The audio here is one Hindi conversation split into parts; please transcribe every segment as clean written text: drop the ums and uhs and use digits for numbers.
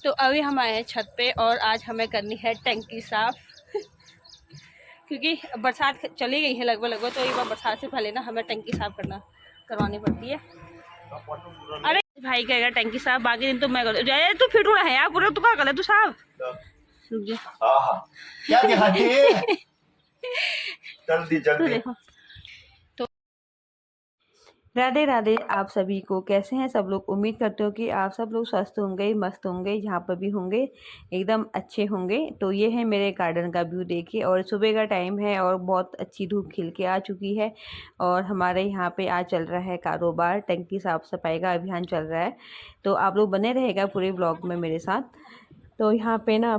तो अभी हम आए हैं छत पे और आज हमें करनी है टंकी साफ क्योंकि बरसात चली गई है लगभग तो एक बार बरसात से पहले ना हमें टंकी साफ करवानी पड़ती है। अरे भाई कहेगा टंकी साफ, बाकी दिन तो मैं कर दूँ। तू फिर उड़ा है यार पूरा, तू क्या कर ले तू साफ। रुक जा क्या दिखाती है जल्दी जल्दी। देखो तो राधे राधे आप सभी को, कैसे हैं सब लोग। उम्मीद करते हो कि आप सब लोग स्वस्थ होंगे, मस्त होंगे, जहाँ पर भी होंगे एकदम अच्छे होंगे। तो ये है मेरे गार्डन का व्यू देखिए, और सुबह का टाइम है और बहुत अच्छी धूप खिल के आ चुकी है। और हमारे यहाँ पे आज चल रहा है कारोबार, टंकी साफ सफाई का अभियान चल रहा है। तो आप लोग बने रहेगा पूरे ब्लॉग में मेरे साथ। तो यहाँ पे ना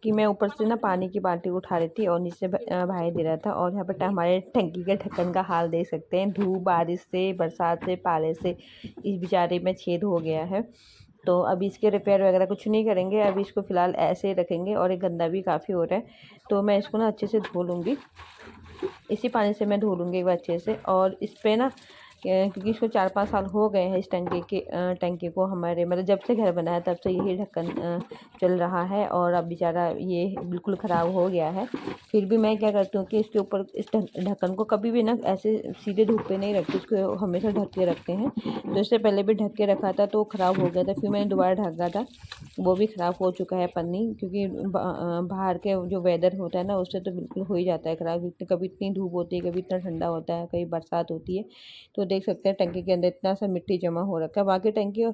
कि मैं ऊपर से ना पानी की बाल्टी उठा रही थी और नीचे भाई दे रहा था। और यहाँ पे हमारे टंकी के ढक्कन का हाल देख सकते हैं, धूप बारिश से, बरसात से, पाले से इस बेचारे में छेद हो गया है। तो अभी इसके रिपेयर वगैरह कुछ नहीं करेंगे, अभी इसको फ़िलहाल ऐसे ही रखेंगे। और ये गंदा भी काफ़ी हो रहा है, तो मैं इसको ना अच्छे से धो लूँगी, इसी पानी से मैं धो लूँगी एक बार अच्छे से। और इस पर ना क्योंकि इसको 4-5 साल हो गए हैं इस टंकी को, हमारे मतलब जब से घर बना है तब से यही ढक्कन चल रहा है। और अब बेचारा ये बिल्कुल ख़राब हो गया है। फिर भी मैं क्या करती हूँ कि इसके ऊपर इस ढक्कन को कभी भी ना ऐसे सीधे धूप पे नहीं रखती, उसको हमेशा ढक के रखते हैं। तो इससे पहले भी ढक के रखा था तो ख़राब हो गया था, फिर मैंने दोबारा ढका था, वो भी ख़राब हो चुका है पन्नी। क्योंकि बाहर के जो वेदर होता है ना उससे तो बिल्कुल हो ही जाता है ख़राब। कभी इतनी धूप होती है, कभी इतना ठंडा होता है, कभी बरसात होती है। तो देख सकते हैं टंकी के अंदर इतना सा मिट्टी जमा हो रखा है। बाकी टंकी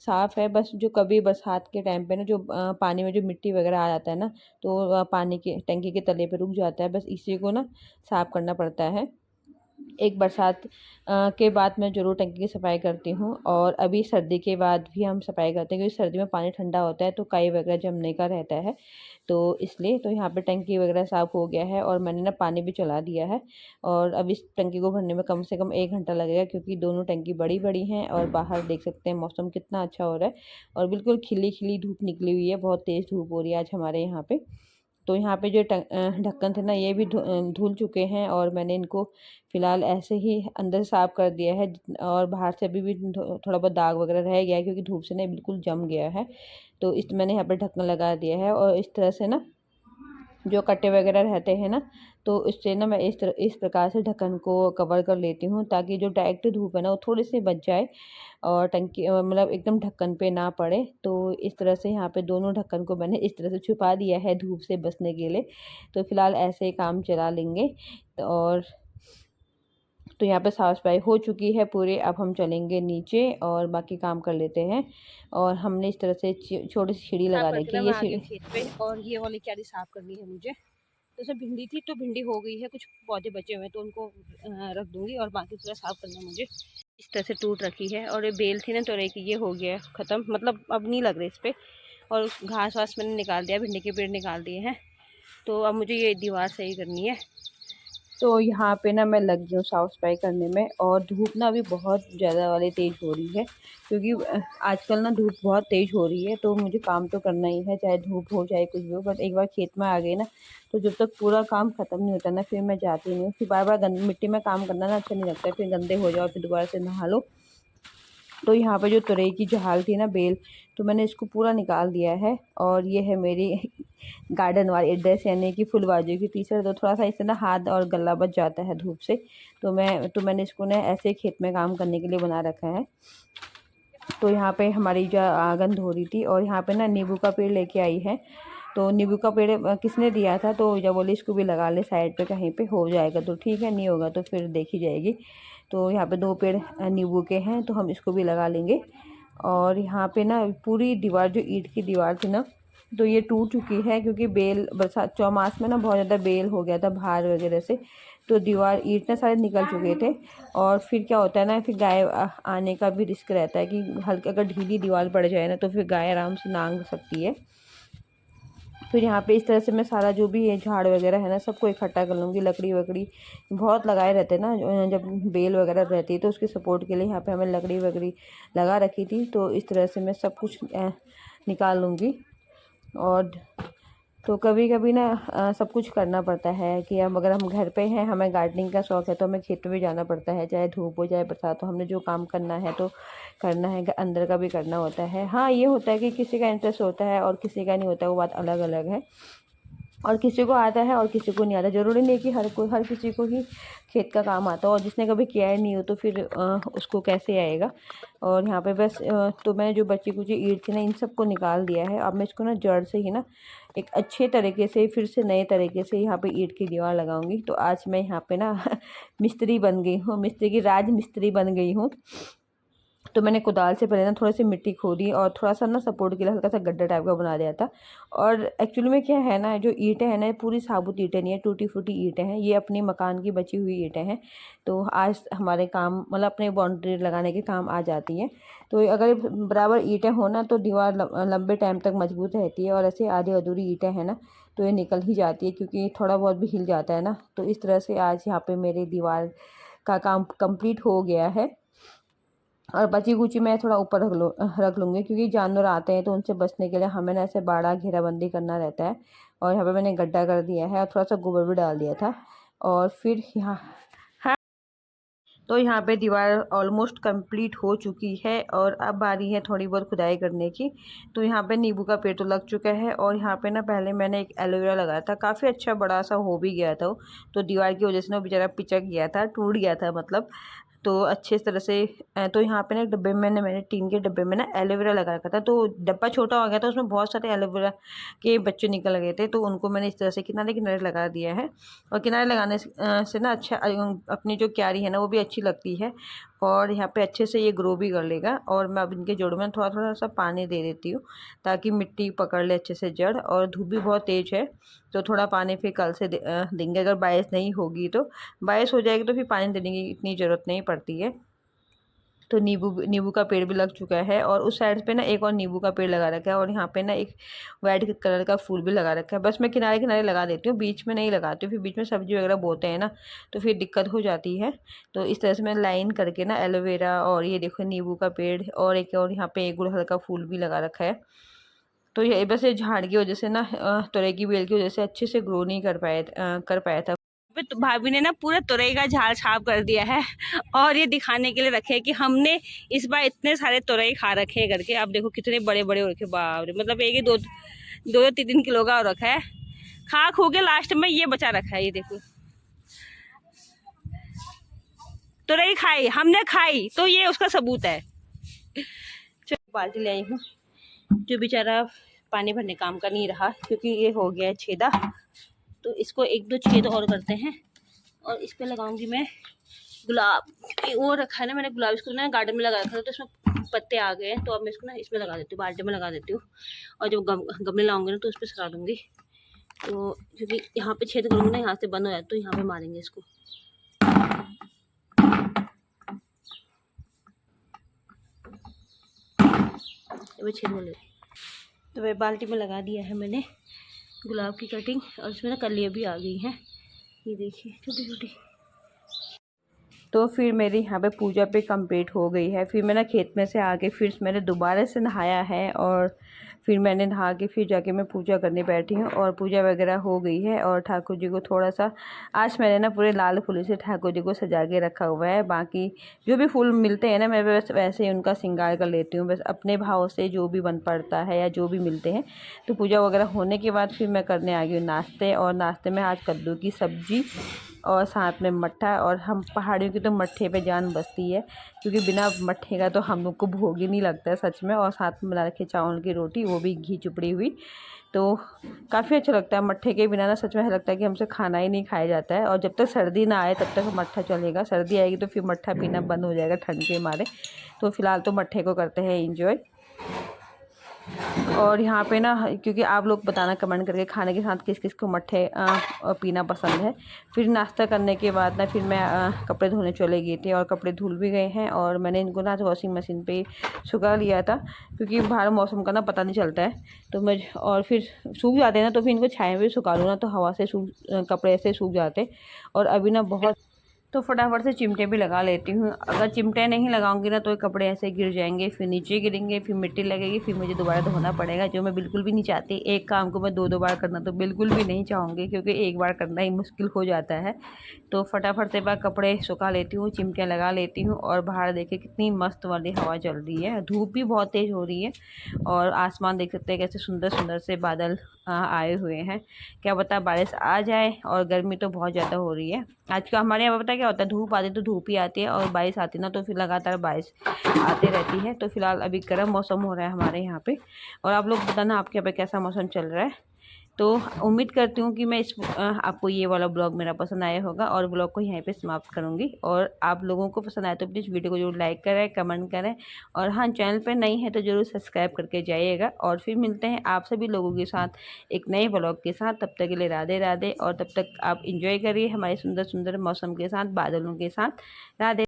साफ़ है, बस जो कभी बरसात के टाइम पे ना जो पानी में जो मिट्टी वगैरह आ जाता है ना, तो पानी के टंकी के तले पे रुक जाता है, बस इसी को ना साफ़ करना पड़ता है। एक बरसात के बाद मैं ज़रूर टंकी की सफाई करती हूँ। और अभी सर्दी के बाद भी हम सफाई करते हैं, क्योंकि सर्दी में पानी ठंडा होता है तो काई वगैरह जमने का रहता है, तो इसलिए। तो यहाँ पे टंकी वगैरह साफ़ हो गया है और मैंने ना पानी भी चला दिया है। और अब इस टंकी को भरने में कम से कम 1 घंटा लगेगा, क्योंकि दोनों टंकी बड़ी बड़ी हैं। और बाहर देख सकते हैं मौसम कितना अच्छा हो रहा है, और बिल्कुल खिली खिली धूप निकली हुई है, बहुत तेज़ धूप हो रही है आज हमारे यहाँ पे। तो यहाँ पे जो ढक्कन थे ना ये भी धुल चुके हैं, और मैंने इनको फ़िलहाल ऐसे ही अंदर साफ़ कर दिया है। और बाहर से अभी भी थोड़ा बहुत दाग वगैरह रह गया है, क्योंकि धूप से ना बिल्कुल जम गया है। तो इस मैंने यहाँ पे ढक्कन लगा दिया है। और इस तरह से ना जो कट्टे वगैरह रहते हैं ना, तो इससे ना मैं इस प्रकार से ढक्कन को कवर कर लेती हूँ, ताकि जो डायरेक्ट धूप है ना वो थोड़ी सी बच जाए और टंकी मतलब एकदम ढक्कन पे ना पड़े। तो इस तरह से यहाँ पे दोनों ढक्कन को मैंने इस तरह से छुपा दिया है धूप से बचने के लिए। तो फिलहाल ऐसे ही काम चला लेंगे। और तो यहाँ पे साफ सफाई हो चुकी है पूरी, अब हम चलेंगे नीचे और बाकी काम कर लेते हैं। और हमने इस तरह से छोटी सी सीढ़ी लगा रखी है, ये सीढ़ी खेत पे। और ये वाली क्यारी साफ करनी है मुझे। तो उसमें भिंडी थी तो भिंडी हो गई है, कुछ पौधे बचे हुए हैं तो उनको रख दूंगी। और बाकी पूरा साफ करना है मुझे। इस तरह से टूट रखी है, और ये बेल थी ना तो की ये हो गया ख़त्म, मतलब अब नहीं लग रही इस पर। और घास वास मैंने निकाल दिया, भिंडी के पेड़ निकाल दिए हैं। तो अब मुझे ये दीवार सही करनी है। तो यहाँ पे ना मैं लग गई हूँ साफ़ सफाई करने में। और धूप ना अभी बहुत ज़्यादा वाली तेज़ हो रही है, क्योंकि आजकल ना धूप बहुत तेज़ हो रही है। तो मुझे काम तो करना ही है, चाहे धूप हो चाहे कुछ भी हो। बट एक बार खेत में आ गई ना, तो जब तक पूरा काम ख़त्म नहीं होता ना फिर मैं जाती नहीं हूँ। फिर बार बार मिट्टी में काम करना ना अच्छा नहीं लगता है, फिर गंदे हो जाओ फिर दोबारा से नहा लो। तो यहाँ पे जो तुरई की झाल थी ना, बेल, तो मैंने इसको पूरा निकाल दिया है। और ये है मेरी गार्डन वाली ड्रेस, यानी कि फुल बाजू की टी शर्ट। तो थोड़ा सा इससे ना हाथ और गला बच जाता है धूप से। तो मैंने इसको ना ऐसे खेत में काम करने के लिए बना रखा है। तो यहाँ पे हमारी जो आंगन धो रही थी, और यहाँ पे ना नींबू का पेड़ लेके आई है। तो नींबू का पेड़ किसने दिया था, तो जब बोली इसको भी लगा ले साइड पे, कहीं पे हो जाएगा तो ठीक है, नहीं होगा तो फिर देखी जाएगी। तो यहाँ पे 2 पेड़ नींबू के हैं, तो हम इसको भी लगा लेंगे। और यहाँ पे ना पूरी दीवार, जो ईंट की दीवार थी ना, तो ये टूट चुकी है, क्योंकि बेल बरसात चौमास में ना बहुत ज़्यादा बेल हो गया था बाहर वगैरह से। तो दीवार ईंट ना सारे निकल चुके थे। और फिर क्या होता है ना, फिर गाय आने का भी रिस्क रहता है, कि हल्का अगर ढीली दीवार पड़ जाए ना तो फिर गाय आराम से नांग सकती है। फिर यहाँ पे इस तरह से मैं सारा जो भी ये झाड़ वगैरह है ना सबको इकट्ठा कर लूँगी। लकड़ी वकड़ी बहुत लगाए रहते हैं ना, जब बेल वगैरह रहती है तो उसके सपोर्ट के लिए यहाँ पे हमें लकड़ी वकड़ी लगा रखी थी। तो इस तरह से मैं सब कुछ निकाल लूँगी। और तो कभी कभी ना सब कुछ करना पड़ता है कि हम अगर हम घर पे हैं, हमें गार्डनिंग का शौक़ है, तो हमें खेत में भी जाना पड़ता है, चाहे धूप हो चाहे बरसात हो। हमने जो काम करना है तो करना है, अंदर का भी करना होता है। हाँ, ये होता है कि किसी का इंटरेस्ट होता है और किसी का नहीं होता, वो बात अलग अलग है। और किसी को आता है और किसी को नहीं आता। ज़रूरी नहीं कि हर किसी को ही खेत का काम आता हो, और जिसने कभी किया ही नहीं हो तो फिर उसको कैसे आएगा। और यहाँ पे बस तो मैंने जो बची कुची ईंट थी ना, इन सबको निकाल दिया है। अब मैं इसको ना जड़ से ही ना एक अच्छे तरीके से फिर से नए तरीके से यहाँ पे ईंट की दीवार लगाऊंगी। तो आज मैं यहाँ पे ना मिस्त्री बन गई हूँ, मिस्त्री की राज मिस्त्री बन गई हूँ। तो मैंने कुदाल से पहले ना थोड़ी सी मिट्टी खोदी और थोड़ा सा ना सपोर्ट के लिए हल्का सा गड्ढा टाइप का बना दिया था। और एक्चुअली में क्या है ना, जो ईंटें हैं ना, ये पूरी साबुत ईंटें नहीं है, टूटी फूटी ईंटें हैं। ये अपनी मकान की बची हुई ईंटें हैं। तो आज हमारे काम मतलब अपने बाउंड्री लगाने के काम आ जाती हैं। तो अगर बराबर ईंटें हो ना तो दीवार लंबे टाइम तक मजबूत रहती है। और ऐसे आधी अधूरी ईंटें हैं ना तो ये निकल ही जाती है, क्योंकि थोड़ा बहुत भी हिल जाता है ना। तो इस तरह से आज यहाँ पे मेरी दीवार का काम कंप्लीट हो गया है। और बची कुची मैं थोड़ा ऊपर रख लूँगी, क्योंकि जानवर आते हैं तो उनसे बचने के लिए हमें ना ऐसे बाड़ा घेराबंदी करना रहता है। और यहाँ पे मैंने गड्ढा कर दिया है और थोड़ा सा गोबर भी डाल दिया था। और फिर यहाँ तो यहाँ पे दीवार ऑलमोस्ट कंप्लीट हो चुकी है और अब बारी है थोड़ी बहुत खुदाई करने की। तो यहाँ पे नींबू का पेड़ तो लग चुका है। और यहाँ पे ना पहले मैंने एक एलोवेरा लगाया था, काफ़ी अच्छा बड़ा सा हो भी गया था। तो दीवार की वजह से ना बेचारा पिचक गया था, टूट गया था मतलब। तो अच्छे तरह से तो यहाँ पे ना एक डब्बे में मैंने टीन के डब्बे में ना एलोवेरा लगा रखा था। तो डब्बा छोटा हो गया था, उसमें बहुत सारे एलोवेरा के बच्चे निकल गए थे। तो उनको मैंने इस तरह से किनारे किनारे लगा दिया है। और किनारे लगाने से ना अच्छा अपनी जो क्यारी है ना वो भी अच्छी लगती है। और यहाँ पे अच्छे से ये ग्रो भी कर लेगा। और मैं अब इनके जड़ों में थोड़ा थोड़ा सा पानी दे देती हूँ, ताकि मिट्टी पकड़ ले अच्छे से जड़। और धूप भी बहुत तेज़ है तो थोड़ा पानी फिर कल से देंगे। अगर बारिश नहीं होगी तो, बारिश हो जाएगी तो फिर पानी देने की इतनी ज़रूरत नहीं पड़ती है। तो नींबू का पेड़ भी लग चुका है। और उस साइड पे ना एक और नींबू का पेड़ लगा रखा है। और यहाँ पे ना एक वाइट कलर का फूल भी लगा रखा है। बस मैं किनारे किनारे लगा देती हूँ, बीच में नहीं लगाती हूँ, फिर बीच में सब्जी वगैरह बोते हैं ना तो फिर दिक्कत हो जाती है। तो इस तरह से मैं लाइन करके ना एलोवेरा और ये देखो नींबू का पेड़ और एक और यहाँ पे एक गुड़हल का फूल भी लगा रखा है। तो ये बस ये झाड़ की वजह से ना तुरई की बेल की वजह से अच्छे से ग्रो नहीं कर पाया था। तो भाभी ने ना पूरा तुरई का झाड़ छाप कर दिया है। और ये दिखाने के लिए रखे है कि हमने इस बार इतने सारे तुरई खा रखे हैं करके। आप देखो कितने बड़े बड़े हो रखे, बाप रे, मतलब एक ही दो 3 किलो का हो रखा है। खा खो के लास्ट में ये बचा रखा है। ये देखो तुरई खाई हमने, खाई तो ये उसका सबूत है। चलो बाल्टी ले आई हूँ। जो बेचारा पानी भरने काम का नहीं रहा, क्योंकि ये हो गया है छेदा। तो इसको 1-2 छेद और करते हैं। और इस पर लगाऊंगी मैं गुलाब। वो रखा है ना मैंने गुलाब, इसको ना गार्डन में लगा रखा था तो इसमें पत्ते आ गए हैं। तो अब मैं इसको ना इसमें लगा देती हूँ, बाल्टी में लगा देती हूँ। और जब गमले लाऊंगी ना तो उस पर सजा दूँगी। तो क्योंकि यहाँ पे छेद करूँगी ना, यहाँ से बंद हो जाए तो यहाँ पे मारेंगे इसको। छेद हो ले। तो वह बाल्टी में लगा दिया है मैंने गुलाब की कटिंग। और इसमें ना कलियाँ भी आ गई हैं, ये देखिए छोटी छोटी। तो फिर मेरी यहाँ पे पूजा पे कंप्लीट हो गई है। फिर मैं ना खेत में से आके फिर मैंने दोबारा से नहाया है। और फिर मैंने नहा के फिर जाके मैं पूजा करने बैठी हूँ। और पूजा वगैरह हो गई है। और ठाकुर जी को थोड़ा सा आज मैंने ना पूरे लाल फूलों से ठाकुर जी को सजा के रखा हुआ है। बाकी जो भी फूल मिलते हैं ना मैं बस वैसे ही उनका श्रृंगार कर लेती हूँ, बस अपने भाव से जो भी बन पड़ता है या जो भी मिलते हैं। तो पूजा वगैरह होने के बाद फिर मैं करने आ गई हूँ नाश्ते। और नाश्ते में आज कद्दू की सब्ज़ी और साथ में मट्ठा। और हम पहाड़ियों की तो मट्ठे पे जान बसती है, क्योंकि बिना मट्ठे का तो हम लोग को भोग ही नहीं लगता है सच में। और साथ में बना रखी चावल की रोटी, वो भी घी चुपड़ी हुई। तो काफ़ी अच्छा लगता है। मट्ठे के बिना ना सच में ऐसा लगता है कि हमसे खाना ही नहीं खाया जाता है। और जब तक सर्दी ना आए तब तक मट्ठा चलेगा, सर्दी आएगी तो फिर मट्ठा पीना बंद हो जाएगा ठंड के मारे। तो फ़िलहाल तो मट्ठे को करते हैं एंजॉय। और यहाँ पे ना क्योंकि आप लोग बताना कमेंट करके खाने के साथ किस किस को मट्ठे पीना पसंद है। फिर नाश्ता करने के बाद ना फिर मैं कपड़े धोने चले गई थी। और कपड़े धुल भी गए हैं। और मैंने इनको ना वॉशिंग मशीन पे सुखा लिया था, क्योंकि बाहर मौसम का ना पता नहीं चलता है। तो मैं और फिर सूख जाते हैं ना तो फिर इनको छाया में भी सुखा लूँ ना तो हवा से कपड़े ऐसे सूख जाते। और अभी ना बहुत तो फटाफट से चिमटे भी लगा लेती हूँ। अगर चिमटे नहीं लगाऊंगी ना तो ये कपड़े ऐसे गिर जाएंगे, फिर नीचे गिरेंगे, फिर मिट्टी लगेगी, फिर मुझे दोबारा धोना पड़ेगा, जो मैं बिल्कुल भी नहीं चाहती। एक काम को मैं दो दो बार करना तो बिल्कुल भी नहीं चाहूँगी, क्योंकि एक बार करना ही मुश्किल हो जाता है। तो फटाफट से बार कपड़े सुखा लेती हूँ, चिमटे लगा लेती हूँ। और बाहर देखिए कितनी मस्त वाली हवा चल रही है, धूप भी बहुत तेज़ हो रही है और आसमान देख सकते हैं कैसे सुंदर सुंदर से बादल आए हुए हैं। क्या पता बारिश आ जाए, और गर्मी तो बहुत ज़्यादा हो रही है। आज का हमारे यहाँ पता क्या होता है, धूप आती तो धूप ही आती है, और बारिश आती ना तो फिर लगातार बारिश आती रहती है। तो फिलहाल अभी गर्म मौसम हो रहा है हमारे यहाँ पे। और आप लोग बताना आपके यहाँ पे कैसा मौसम चल रहा है। तो उम्मीद करती हूँ कि मैं आपको ये वाला ब्लॉग मेरा पसंद आया होगा, और ब्लॉग को यहीं पे समाप्त करूँगी। और आप लोगों को पसंद आए तो प्लीज़ वीडियो को जरूर लाइक करें, कमेंट करें, और हाँ, चैनल पे नई है तो ज़रूर सब्सक्राइब करके जाइएगा। और फिर मिलते हैं आप सभी लोगों के साथ एक नए ब्लॉग के साथ। तब तक के लिए राधे राधे, और तब तक आप इंजॉय करिए हमारे सुंदर सुंदर मौसम के साथ, बादलों के साथ। राधे।